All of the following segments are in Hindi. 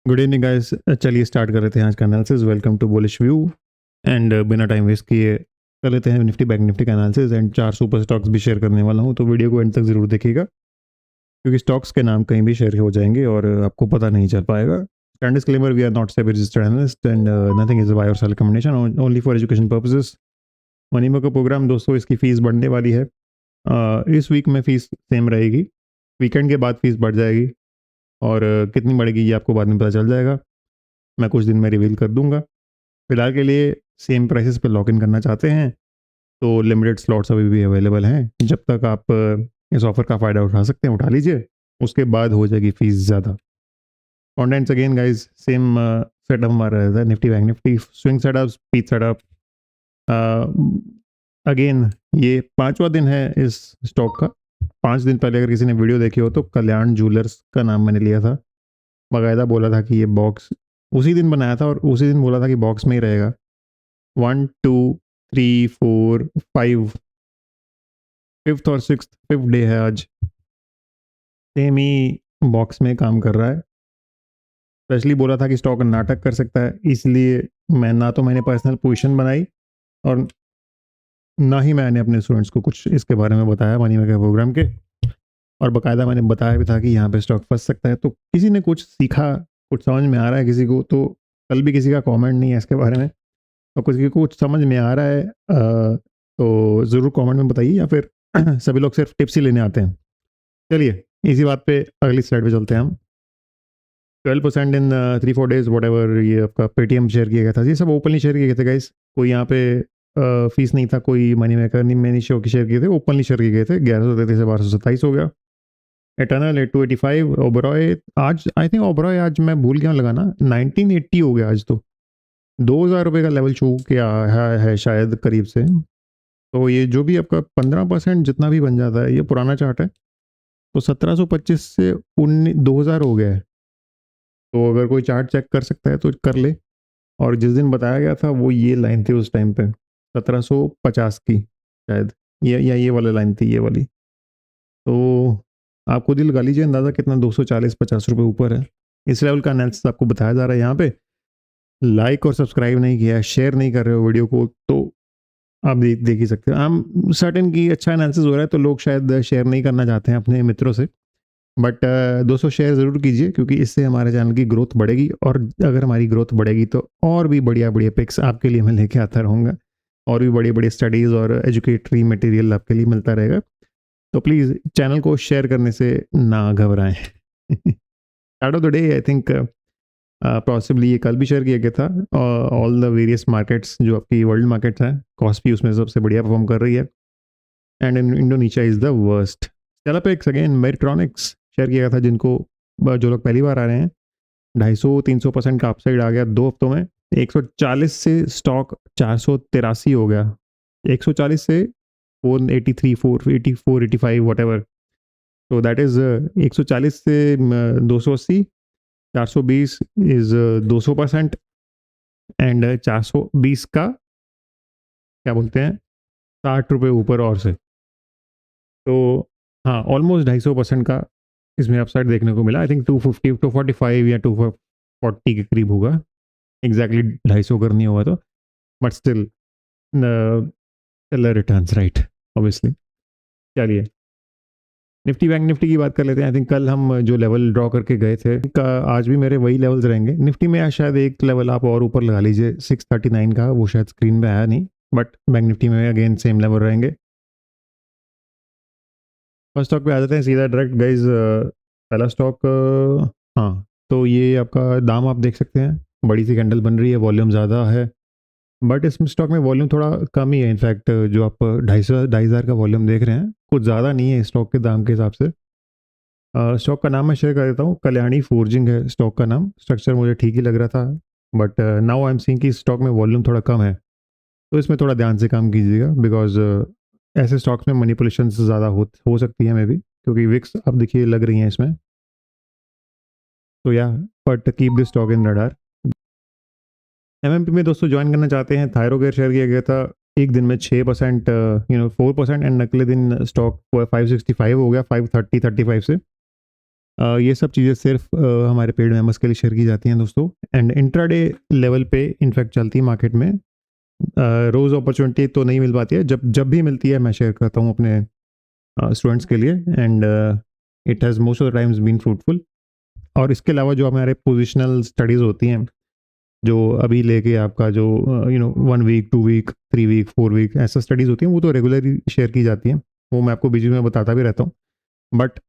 Good evening guys. चलिए स्टार्ट कर लेते हैं आज का analysis. Welcome to bullish view. And बिना टाइम वेस्ट किए कर लेते हैं निफ्टी बैंक निफ्टी का एनालिसिस। एंड 4 सुपर स्टॉक्स भी शेयर करने वाला हूं, तो वीडियो को एंड तक जरूर देखिएगा, क्योंकि स्टॉक्स के नाम कहीं भी शेयर हो जाएंगे और आपको पता नहीं चल पाएगा। Standard disclaimer, we are not SEBI registered analyst and nothing is buy or sell recommendation, only for education purposes. Money का प्रोग्राम दोस्तों, इसकी फीस बढ़ने वाली है। इस वीक में फीस सेम रहेगी, वीकेंड के बाद फीस बढ़ जाएगी और कितनी बढ़ेगी ये आपको बाद में पता चल जाएगा। मैं कुछ दिन में रिवील कर दूंगा। फिलहाल के लिए सेम प्राइसेस पे लॉक इन करना चाहते हैं तो लिमिटेड स्लॉट्स अभी भी अवेलेबल हैं। जब तक आप इस ऑफर का फ़ायदा उठा सकते हैं उठा लीजिए, उसके बाद हो जाएगी फीस ज़्यादा। Contents again guys same setup हमारा रहता है। Nifty bank Nifty swing setup, speed setup. Again ये 5वां दिन है इस स्टॉक का। 5 दिन पहले अगर किसी ने वीडियो देखी हो तो कल्याण ज्वेलर्स का नाम मैंने लिया था, बाकायदा बोला था कि ये बॉक्स उसी दिन बनाया था और उसी दिन बोला था कि बॉक्स में ही रहेगा। 1 2 3 4 5 5th और 6th 5th डे है आज, सेम ही बॉक्स में काम कर रहा है। स्पेशली बोला था कि स्टॉक नाटक कर सकता है, इसलिए मैंने पर्सनल पोजीशन बनाई और ना ही मैंने अपने स्टूडेंट्स को कुछ इसके बारे में बताया मनी मेकर प्रोग्राम के। और बाकायदा मैंने बताया भी था कि यहाँ पे स्टॉक फंस सकता है। तो किसी ने कुछ सीखा, कुछ समझ में आ रहा है किसी को, तो कल भी किसी का कमेंट नहीं है इसके बारे में, और किसी को कुछ समझ में आ रहा है तो ज़रूर कमेंट में बताइए, या फिर सभी लोग सिर्फ टिप्स ही लेने आते हैं। चलिए इसी बात पे अगली स्लाइड पे चलते हैं हम। 12% इन 3-4 डेज वट एवर, ये आपका पेटीएम शेयर किया गया था। ये सब ओपनली शेयर किए गए थे गाइस, कोई यहाँ पे फीस नहीं था, कोई मनी मेकर नहीं, मैंने शो की शेयर किए थे, ओपनली शेयर किए गए थे। 1133 से 1227 हो गया। एटर्नल 885। ओबरॉय आज आई थिंक ओबरॉय आज मैं भूल गया लगाना, 1980 हो गया आज, तो 2000 रुपये का लेवल छू के आया है शायद करीब से। तो ये जो भी आपका 15% जितना भी बन जाता है, ये पुराना चार्ट है, तो 1725 से 2000 हो गया है। तो अगर कोई चार्ट चेक कर सकता है तो कर ले। और जिस दिन बताया गया था वो ये लाइन थी उस टाइम पे 1750 की शायद, ये वाली लाइन थी, ये वाली। तो आप खुद ही लगा लीजिए अंदाज़ा कितना, 240-50 रुपये ऊपर है। इस लेवल का एनालिसिस आपको बताया जा रहा है। यहाँ पे लाइक और सब्सक्राइब नहीं किया है, शेयर नहीं कर रहे हो वीडियो को, तो आप देख ही सकते हैं। हम सर्टेन की अच्छा एनालिसिस हो रहा है तो लोग शायद शेयर नहीं करना चाहते हैं अपने मित्रों से, बट दोस्तों शेयर ज़रूर कीजिए, क्योंकि इससे हमारे चैनल की ग्रोथ बढ़ेगी। और अगर हमारी ग्रोथ बढ़ेगी तो और भी बढ़िया बढ़िया पिक्स आपके लिए मैं लेके आता रहूँगा, और भी बड़ी बड़ी स्टडीज़ और एजुकेटरी मटेरियल आपके लिए मिलता रहेगा। तो प्लीज़ चैनल को शेयर करने से ना घबराएं। Start of the day I think possibly ये कल भी शेयर किया गया था। ऑल द वेरियस मार्केट्स जो आपकी वर्ल्ड मार्केट्स हैं, कॉस्पी उसमें सबसे बढ़िया परफॉर्म कर रही है, and Indonesia is the worst. स्टेलापेक्स अगेन मेरिट्रॉनिक्स शेयर किया गया था, जिनको जो लोग पहली बार आ रहे हैं, 250-300% का अपसाइड आ गया 2 हफ्तों में। 140 से स्टॉक 483 हो गया, 140 से 483 480 485 वट एवर। तो दैट इज़ 140 से 280, 420 इज 200%, एंड 420 का क्या बोलते हैं 60 रुपये ऊपर और से। तो हाँ, ऑलमोस्ट 250% का इसमें अपसाइड देखने को मिला। आई थिंक 250 245 या 240 के करीब होगा, एग्जैक्टली 250 करनी होगा तो, but still returns right obviously. चलिए निफ्टी बैंक निफ्टी की बात कर लेते हैं। आई थिंक कल हम जो लेवल ड्रॉ करके गए थे आज भी मेरे वही लेवल्स रहेंगे। निफ्टी में आज शायद एक लेवल आप और ऊपर लगा लीजिए 639 का, वो शायद स्क्रीन पे आया नहीं, बट बैंक निफ्टी में अगेन सेम लेवल रहेंगे। फर्स्ट स्टॉक पे आ जाते हैं सीधा डायरेक्ट गाइज। पहला स्टॉक हाँ, तो ये आपका दाम आप देख सकते हैं, बड़ी सी कैंडल बन रही है, वॉल्यूम ज़्यादा है, बट इस स्टॉक में वॉल्यूम थोड़ा कम ही है। इनफैक्ट जो आप 250 का वॉल्यूम देख रहे हैं, कुछ ज़्यादा नहीं है स्टॉक के दाम के हिसाब से। स्टॉक का नाम मैं शेयर कर देता हूँ, कल्याणी फोर्जिंग है स्टॉक का नाम। स्ट्रक्चर मुझे ठीक ही लग रहा था, but now I am seeing कि स्टॉक में वॉल्यूम थोड़ा कम है, तो इसमें थोड़ा ध्यान से काम कीजिएगा, बिकॉज ऐसे स्टॉक्स में मैनिपुलेशन ज़्यादा हो सकती है मे बी, क्योंकि विक्स अब देखिए लग रही हैं इसमें। तो या but keep this stock in radar. MMP में दोस्तों ज्वाइन करना चाहते हैं, थायरोकेयर शेयर किया गया था एक दिन में 6%, 4%, एंड अगले दिन स्टॉक 565 हो गया 530 35 से। ये सब चीज़ें सिर्फ हमारे पेड मेंबर्स के लिए शेयर की जाती हैं दोस्तों। एंड इंट्राडे लेवल पे इनफैक्ट चलती है मार्केट में। रोज़ अपॉर्चुनिटी तो नहीं मिल पाती है, जब भी मिलती है मैं शेयर करता हूँ अपने स्टूडेंट्स के लिए। And it has most of the times been fruitful. और इसके अलावा जो हमारे पोजिशनल स्टडीज़ होती हैं, जो अभी लेके आपका जो 1 वीक 2 वीक 3 वीक 4 वीक ऐसा स्टडीज़ होती हैं, वो तो रेगुलरली शेयर की जाती हैं। वो मैं आपको बीच में बताता भी रहता हूँ। बट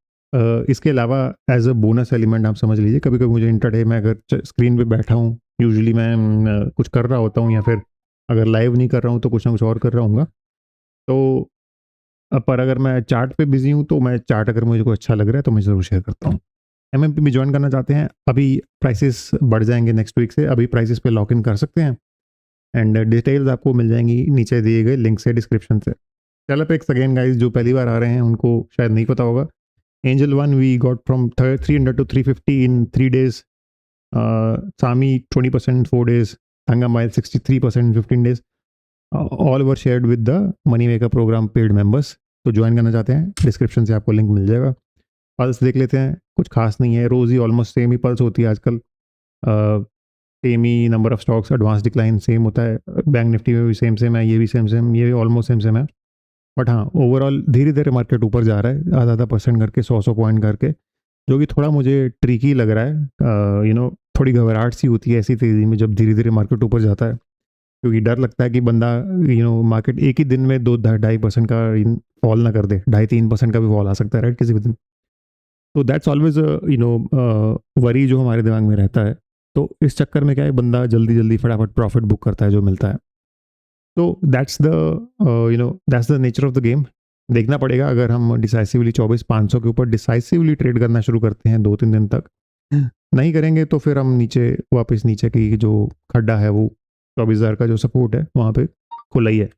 इसके अलावा एज अ बोनस एलिमेंट आप समझ लीजिए, कभी कभी मुझे इंटरडे में अगर स्क्रीन पे बैठा हूँ, यूजुअली मैं कुछ कर रहा होता हूँ, या फिर अगर लाइव नहीं कर रहा हूँ तो कुछ ना कुछ और कर रहा हूँ। तो पर अगर मैं चार्ट पे बिजी हूँ तो मैं चार्ट अगर मुझे कोई अच्छा लग रहा है तो मैं ज़रूर शेयर करता हूँ। एमएमपी में ज्वाइन करना चाहते हैं, अभी प्राइसेस बढ़ जाएंगे नेक्स्ट वीक से, अभी प्राइसेस पे लॉक इन कर सकते हैं। एंड डिटेल्स आपको मिल जाएंगी नीचे दिए गए लिंक से, डिस्क्रिप्शन से। टेलेपेक्स अगेन गाइस, जो पहली बार आ रहे हैं उनको शायद नहीं पता होगा। Angel 1 we got from 300 to 350 in 3 days. Sami 20% 4 days. Thangamile 63% in 15 days. All were shared with the Moneymaker program paid members. तो ज्वाइन करना चाहते हैं, डिस्क्रिप्शन से आपको लिंक मिल जाएगा। पल्स देख लेते हैं, कुछ खास नहीं है, रोज़ ही ऑलमोस्ट सेम ही पल्स होती है आजकल। Same he number of stocks, advance decline same होता है। बैंक निफ्टी में भी सेम सेम है, ये भी सेम सेम, ये भी ऑलमोस्ट सेम सेम है। बट हाँ, ओवरऑल धीरे धीरे मार्केट ऊपर जा रहा है, आधा आधा परसेंट करके, 100 पॉइंट करके, जो कि थोड़ा मुझे ट्रिकी लग रहा है। थोड़ी घबराहट सी होती है ऐसी तेज़ी में जब धीरे धीरे मार्केट ऊपर जाता है, क्योंकि डर लगता है कि बंदा मार्केट एक ही दिन में 2-2.5% का फॉल ना कर दे, 2.5-3% का भी फॉल आ सकता है, राइट, किसी भी दिन। तो दैट्स ऑलवेज वरी जो हमारे दिमाग में रहता है। तो इस चक्कर में क्या है, बंदा जल्दी जल्दी फटाफट प्रॉफिट बुक करता है जो मिलता है। तो that's the nature of the game. देखना पड़ेगा, अगर हम डिसाइसिवली 24,500 के ऊपर डिसाइसिवली ट्रेड करना शुरू करते हैं 2-3 दिन तक, नहीं करेंगे तो फिर हम वापस नीचे की जो खड्डा है, वो 24,000 का जो सपोर्ट है वहाँ पे खुला ही है।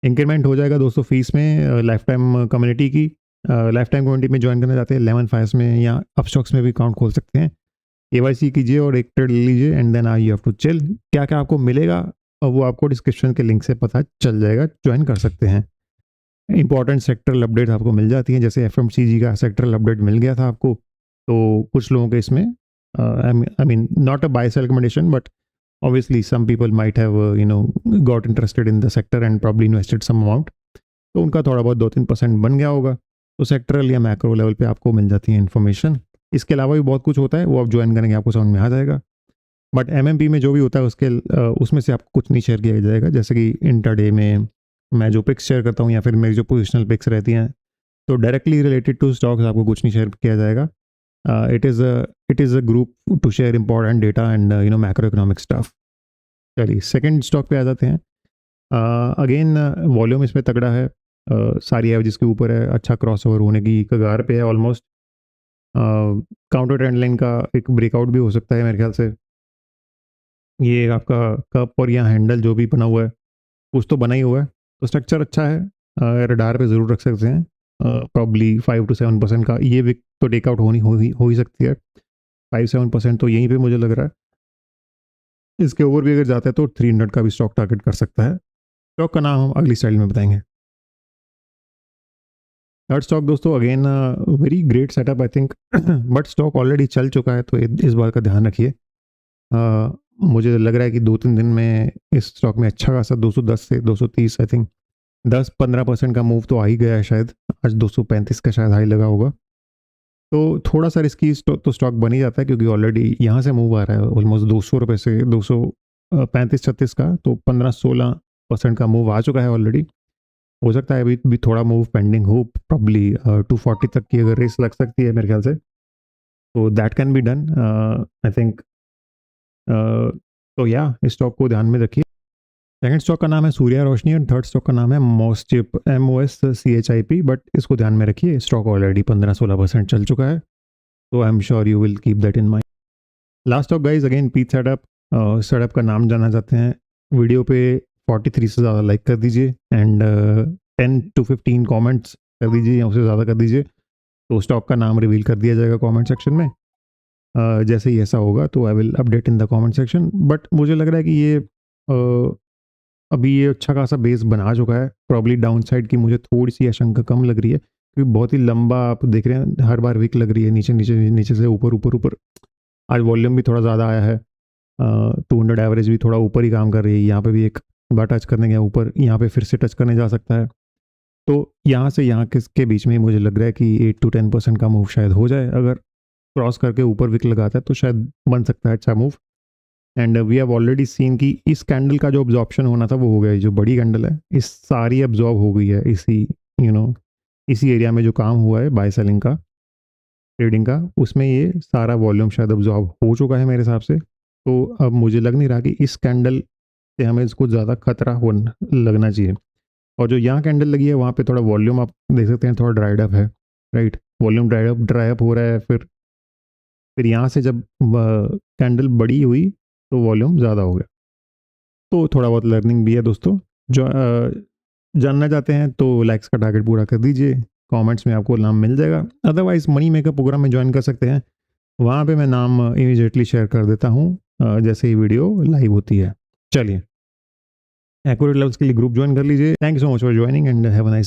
इंक्रीमेंट हो जाएगा दोस्तों फीस में, लाइफ टाइम कम्युनिटी की। लाइफ टाइम कम्युनिटी में ज्वाइन करना चाहते हैं, 11 फाइव्स में या अपस्टॉक्स में भी अकाउंट खोल सकते हैं। KYC कीजिए और एक ट्रेड ले लीजिए, and then you have to chill. क्या क्या आपको मिलेगा वो आपको डिस्क्रिप्शन के लिंक से पता चल जाएगा, ज्वाइन कर सकते हैं। इंपॉर्टेंट सेक्टरल अपडेट आपको मिल जाती हैं, जैसे FMCG का सेक्टरल अपडेट मिल गया था आपको। तो कुछ लोगों के इसमें I mean not a buy sell recommendation, but obviously some people might have got interested in the sector and probably invested some amount, तो उनका थोड़ा बहुत 2-3% बन गया होगा। तो सेक्टरल या मैक्रो लेवल पे आपको मिल जाती है इन्फॉर्मेशन। इसके अलावा भी बहुत कुछ होता है, वो आप ज्वाइन करेंगे आपको समझ में आ जाएगा। बट MMP में जो भी होता है उसमें से आपको कुछ नहीं शेयर किया जाएगा। जैसे कि इंटरडे में मैं जो पिक्स शेयर करता हूँ, या फिर मेरी जो पोजिशनल पिक्स रहती हैं, तो डायरेक्टली रिलेटेड टू स्टॉक्स आपको कुछ नहीं शेयर किया जाएगा। It is a group to share important data and macro economic stuff. चलिए सेकंड स्टॉक पे आ जाते हैं। अगेन वॉल्यूम इसमें तगड़ा है, सारी एवरेज के ऊपर है, अच्छा क्रॉसओवर होने की कगार पे है ऑलमोस्ट। काउंटर ट्रेंड लाइन का एक ब्रेकआउट भी हो सकता है मेरे ख्याल से। ये आपका कप और यहाँ हैंडल जो भी बना हुआ है, कुछ तो बना ही हुआ है, तो स्ट्रक्चर अच्छा है। रडार पे ज़रूर रख सकते हैं। प्रॉब्ली 5-7% का ये विक तो टेकआउट हो ही सकती है। 5-7% तो यहीं पे मुझे लग रहा है। इसके ओवर भी अगर जाता है तो 300 का भी स्टॉक टारगेट कर सकता है। स्टॉक का नाम हम अगली स्लाइड में बताएंगे। थर्ड स्टॉक दोस्तों, again very great setup I think, but stock already चल चुका है, तो इस बात का ध्यान रखिए। मुझे लग रहा है कि 2-3 दिन में इस स्टॉक में अच्छा खासा 210 से 230 आई थिंक 10-15% का मूव तो आ ही गया है शायद। आज 235 का शायद हाई लगा होगा, तो थोड़ा सा रिस्की तो स्टॉक बन ही जाता है, क्योंकि ऑलरेडी यहाँ से मूव आ रहा है ऑलमोस्ट 200 रुपये से 235-36 का, तो 15-16% का मूव आ चुका है ऑलरेडी। हो सकता है अभी भी थोड़ा मूव पेंडिंग हो, प्रॉब्ली 240 तक की अगर रेस लग सकती है मेरे ख्याल से, तो that can be done I think. तो या इस स्टॉक को ध्यान में रखिए। सेकंड स्टॉक का नाम है सूर्या रोशनी, और थर्ड स्टॉक का नाम है मोसचिप, MOSCHIP, बट इसको ध्यान में रखिए, स्टॉक ऑलरेडी 15-16% चल चुका है, तो I am sure you will keep that in mind. Last stock guys, again peach setup. Setup का नाम जानना चाहते हैं, वीडियो पे 43 से ज़्यादा लाइक कर दीजिए, एंड 10-15 कमेंट्स कर दीजिए, या उससे ज़्यादा कर दीजिए, तो स्टॉक का नाम रिवील कर दिया जाएगा कमेंट सेक्शन में। जैसे ही ऐसा होगा तो I will update in the comment section. But मुझे लग रहा है कि ये अभी ये अच्छा खासा बेस बना चुका है, प्रॉब्ली डाउन साइड की मुझे थोड़ी सी आशंका कम लग रही है, क्योंकि बहुत ही लंबा आप देख रहे हैं, हर बार विक लग रही है नीचे नीचे नीचे से ऊपर ऊपर ऊपर। आज वॉल्यूम भी थोड़ा ज़्यादा आया है, 200 एवरेज भी थोड़ा ऊपर ही काम कर रही है। यहाँ पे भी एक बार टच करने गया ऊपर, यहाँ पे फिर से टच करने जा सकता है। तो यहाँ से यहाँ के बीच में मुझे लग रहा है कि 8 to 10% का मूव शायद हो जाए। अगर क्रॉस करके ऊपर विक लगाता है तो शायद बन सकता है अच्छा move. And we have already seen कि इस कैंडल का जो अब्जॉर्प्शन होना था वो हो गया है। जो बड़ी कैंडल है इस सारी अब्जॉर्ब हो गई है इसी इसी एरिया में जो काम हुआ है बाय सेलिंग का, ट्रेडिंग का, उसमें ये सारा वॉल्यूम शायद अब्जॉर्ब हो चुका है मेरे हिसाब से। तो अब मुझे लग नहीं रहा कि इस कैंडल से हमें इसको ज़्यादा खतरा हो लगना चाहिए। और जो यहाँ कैंडल लगी है वहाँ पे थोड़ा वॉल्यूम आप देख सकते हैं थोड़ा ड्राइड अप है, राइट। वॉल्यूम ड्राई अप हो रहा है। फिर यहाँ से जब कैंडल बड़ी हुई तो वॉल्यूम ज़्यादा हो गया। तो थोड़ा बहुत लर्निंग भी है दोस्तों। जो जानना चाहते हैं तो लाइक्स का टारगेट पूरा कर दीजिए, कमेंट्स में आपको नाम मिल जाएगा। अदरवाइज मनी मेकर प्रोग्राम में ज्वाइन कर सकते हैं, वहाँ पे मैं नाम इमीडिएटली शेयर कर देता हूँ जैसे ही वीडियो लाइव होती है। चलिए, एक्यूरेट लेवल्स के लिए ग्रुप ज्वाइन कर लीजिए। Thank you so much for joining and have a nice